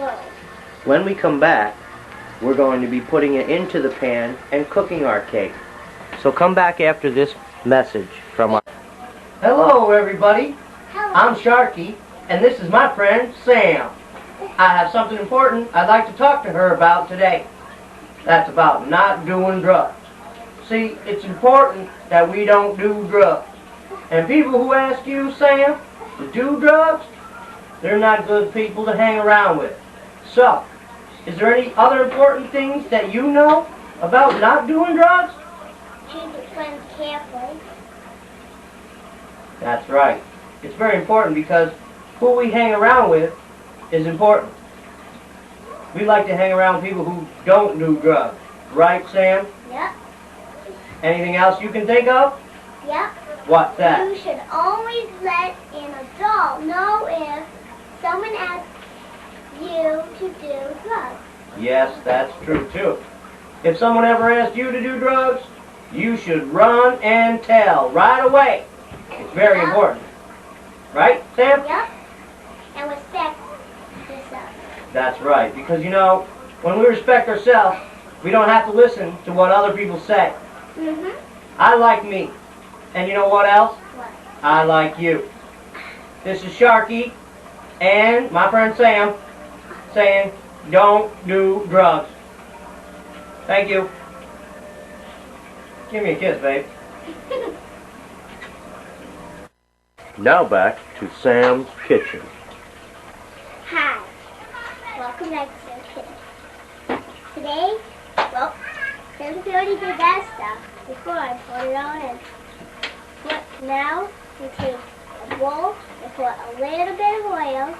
Good. When we come back, we're going to be putting it into the pan and cooking our cake. So come back after this message from our... Hello everybody, Hello. I'm Sharky, and this is my friend Sam. I have something important I'd like to talk to her about today. That's about not doing drugs. See, it's important that we don't do drugs. And people who ask you, Sam, to do drugs, they're not good people to hang around with. So, is there any other important things that you know about not doing drugs? Treat your friends carefully. That's right. It's very important because who we hang around with is important. We like to hang around people who don't do drugs. Right, Sam? Yep. Anything else you can think of? Yep. What's that? You should always let an adult know if someone asks you to do drugs. Yes, that's true too. If someone ever asked you to do drugs, you should run and tell right away. It's very Yep. important. Right, Sam? Yep. And respect yourself. That's right. Because, you know, when we respect ourselves, we don't have to listen to what other people say. Mm-hmm. I like me. And you know what else? What? I like you. This is Sharky and my friend Sam saying, don't do drugs. Thank you. Give me a kiss, babe. Now back to Sam's kitchen. Hi. Welcome back to Sam's Kitchen. Today, well, since we already did that stuff before, I put it all in. But now, we take a bowl and put a little bit of oil,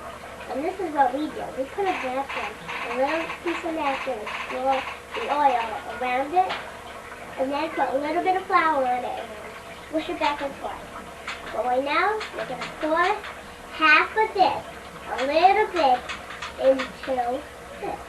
and this is what we do. We put a napkin, a little piece of napkin, and swirl the oil around it, and then put a little bit of flour on it, and push it back and forth. But right now, we're going to pour half of this, a little bit, into this.